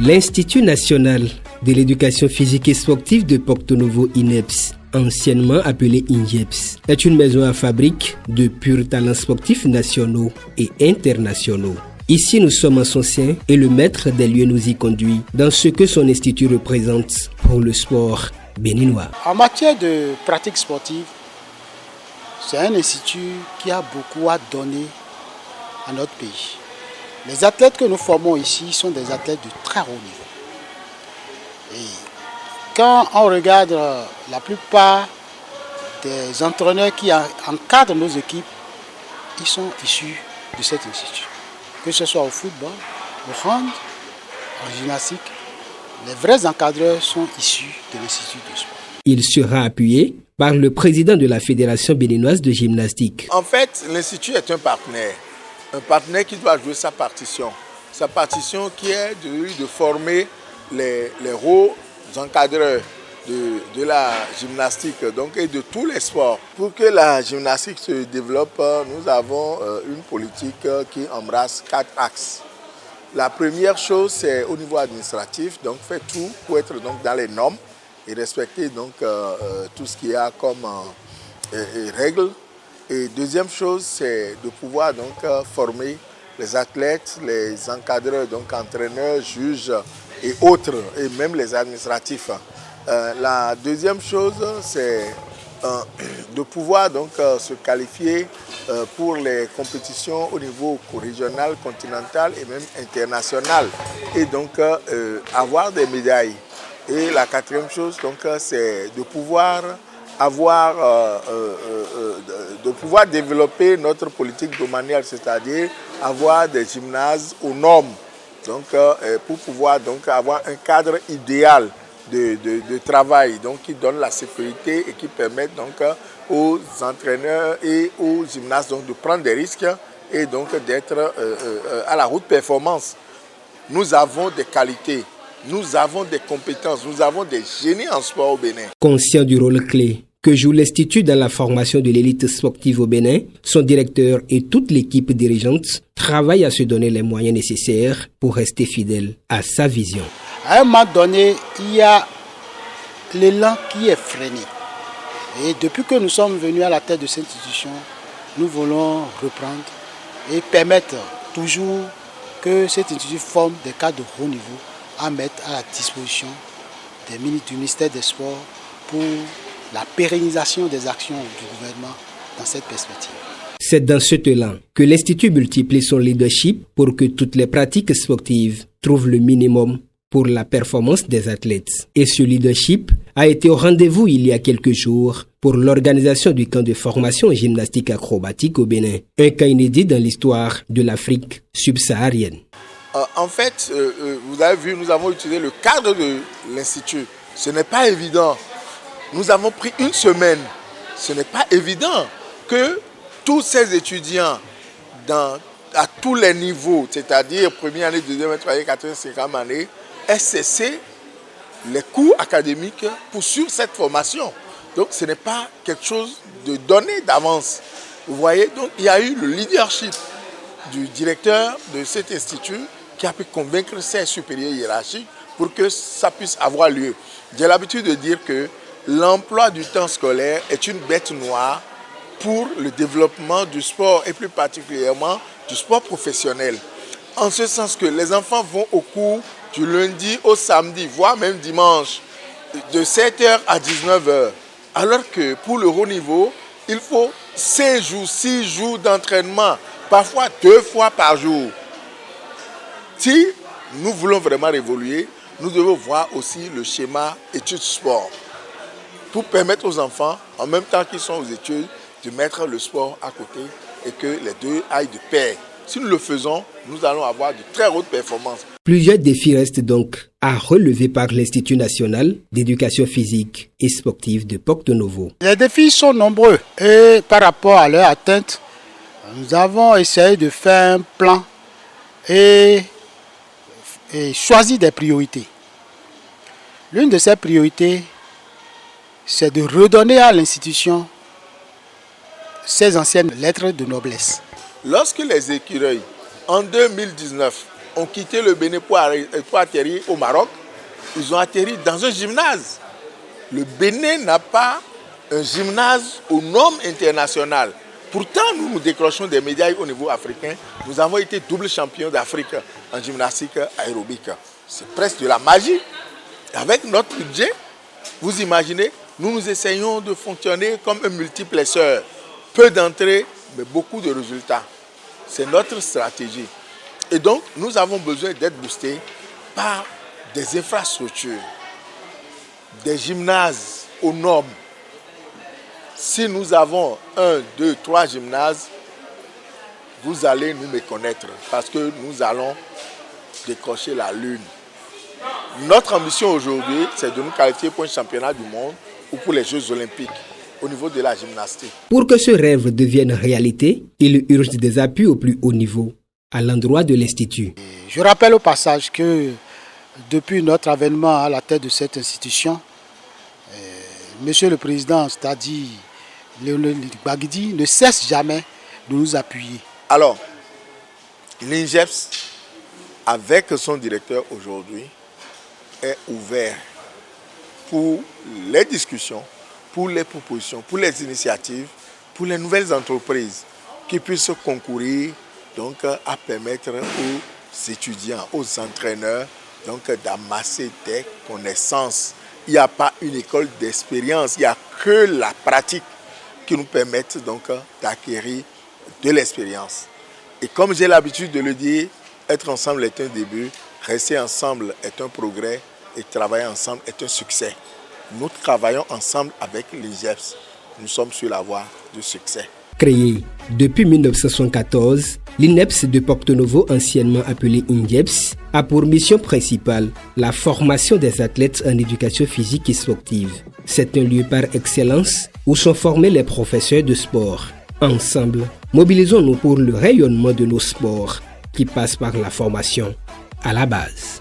L'Institut national de l'éducation physique et sportive de Porto Novo INEPS, anciennement appelé INJEPS, est une maison à fabrique de purs talents sportifs nationaux et internationaux. Ici, nous sommes en son sein et le maître des lieux nous y conduit dans ce que son institut représente pour le sport béninois. En matière de pratique sportive, c'est un institut qui a beaucoup à donner à notre pays. Les athlètes que nous formons ici sont des athlètes de très haut niveau. Et quand on regarde la plupart des entraîneurs qui encadrent nos équipes, ils sont issus de cet institut. Que ce soit au football, au hand, en gymnastique, les vrais encadreurs sont issus de l'Institut du sport. Il sera appuyé par le président de la Fédération béninoise de gymnastique. En fait, l'Institut est un partenaire qui doit jouer sa partition. Sa partition qui est de former les hauts encadreurs de la gymnastique donc, et de tous les sports. Pour que la gymnastique se développe, nous avons une politique qui embrasse 4 axes. La première chose, c'est au niveau administratif, donc faire tout pour être donc, dans les normes et respecter donc, tout ce qu'il y a comme règles. Et deuxième chose, c'est de pouvoir donc, former les athlètes, les encadreurs, donc entraîneurs, juges et autres, et même les administratifs. La deuxième chose, c'est de pouvoir donc, se qualifier pour les compétitions au niveau régional, continental et même international. Et donc avoir des médailles. Et la quatrième chose, donc, c'est de pouvoir développer notre politique domaniale, c'est-à-dire avoir des gymnases aux normes. Donc, pour pouvoir donc, avoir un cadre idéal de travail donc, qui donne la sécurité et qui permet donc, aux entraîneurs et aux gymnastes donc, de prendre des risques et donc d'être à la haute performance. Nous avons des qualités, nous avons des compétences, nous avons des génies en sport au Bénin. Conscient du rôle clé que joue l'Institut dans la formation de l'élite sportive au Bénin, son directeur et toute l'équipe dirigeante travaillent à se donner les moyens nécessaires pour rester fidèle à sa vision. À un moment donné, il y a l'élan qui est freiné. Et depuis que nous sommes venus à la tête de cette institution, nous voulons reprendre et permettre toujours que cette institution forme des cadres de haut niveau à mettre à la disposition du ministère des Sports pour la pérennisation des actions du gouvernement dans cette perspective. C'est dans cet élan que l'Institut multiplie son leadership pour que toutes les pratiques sportives trouvent le minimum pour la performance des athlètes. Et ce leadership a été au rendez-vous il y a quelques jours pour l'organisation du camp de formation en gymnastique acrobatique au Bénin, un cas inédit dans l'histoire de l'Afrique subsaharienne. En fait, vous avez vu, nous avons utilisé le cadre de l'Institut. Ce n'est pas évident. Nous avons pris une semaine. Ce n'est pas évident que tous ces étudiants à tous les niveaux, c'est-à-dire première année, deuxième année, troisième, quatrième, cinquième année, aient cessé les cours académiques pour suivre cette formation. Donc ce n'est pas quelque chose de donné d'avance. Vous voyez, donc il y a eu le leadership du directeur de cet institut qui a pu convaincre ses supérieurs hiérarchiques pour que ça puisse avoir lieu. J'ai l'habitude de dire que l'emploi du temps scolaire est une bête noire pour le développement du sport et plus particulièrement du sport professionnel. En ce sens que les enfants vont au cours du lundi au samedi, voire même dimanche, de 7h à 19h. Alors que pour le haut niveau, il faut 5 jours, 6 jours d'entraînement, parfois 2 fois par jour. Si nous voulons vraiment évoluer, nous devons voir aussi le schéma études-sport pour permettre aux enfants, en même temps qu'ils sont aux études, de mettre le sport à côté et que les deux aillent de pair. Si nous le faisons, nous allons avoir de très hautes performances. Plusieurs défis restent donc à relever par l'Institut national d'éducation physique et sportive de Porto Novo. Les défis sont nombreux et par rapport à leur atteinte, nous avons essayé de faire un plan et choisir des priorités. L'une de ces priorités, c'est de redonner à l'institution ses anciennes lettres de noblesse. Lorsque les écureuils, en 2019, ont quitté le Bénin pour atterrir au Maroc. Ils ont atterri dans un gymnase. Le Bénin n'a pas un gymnase aux normes internationales. Pourtant, nous décrochons des médailles au niveau africain. Nous avons été double champions d'Afrique en gymnastique aérobique. C'est presque de la magie. Avec notre budget, vous imaginez, nous essayons de fonctionner comme un multiplexeur. Peu d'entrées, mais beaucoup de résultats. C'est notre stratégie. Et donc, nous avons besoin d'être boostés par des infrastructures, des gymnases aux normes. Si nous avons 1, 2, 3 gymnases, vous allez nous méconnaître parce que nous allons décrocher la lune. Notre ambition aujourd'hui, c'est de nous qualifier pour un championnat du monde ou pour les Jeux olympiques au niveau de la gymnastique. Pour que ce rêve devienne réalité, il urge des appuis au plus haut niveau, à l'endroit de l'Institut. Je rappelle au passage que depuis notre avènement à la tête de cette institution, Monsieur le Président, c'est-à-dire Léonel Gbagidi, ne cesse jamais de nous appuyer. Alors, l'INGEPS, avec son directeur aujourd'hui, est ouvert pour les discussions, pour les propositions, pour les initiatives, pour les nouvelles entreprises qui puissent concourir donc, à permettre aux étudiants, aux entraîneurs donc, d'amasser des connaissances. Il n'y a pas une école d'expérience, il n'y a que la pratique qui nous permettent donc d'acquérir de l'expérience. Et comme j'ai l'habitude de le dire, être ensemble est un début, rester ensemble est un progrès et travailler ensemble est un succès. Nous travaillons ensemble avec l'INGEPS. Nous sommes sur la voie du succès. Créé depuis 1974, l'INEPS de Porto-Novo, anciennement appelé INGEPS, a pour mission principale la formation des athlètes en éducation physique et sportive. C'est un lieu par excellence où sont formés les professeurs de sport. Ensemble, mobilisons-nous pour le rayonnement de nos sports qui passe par la formation à la base.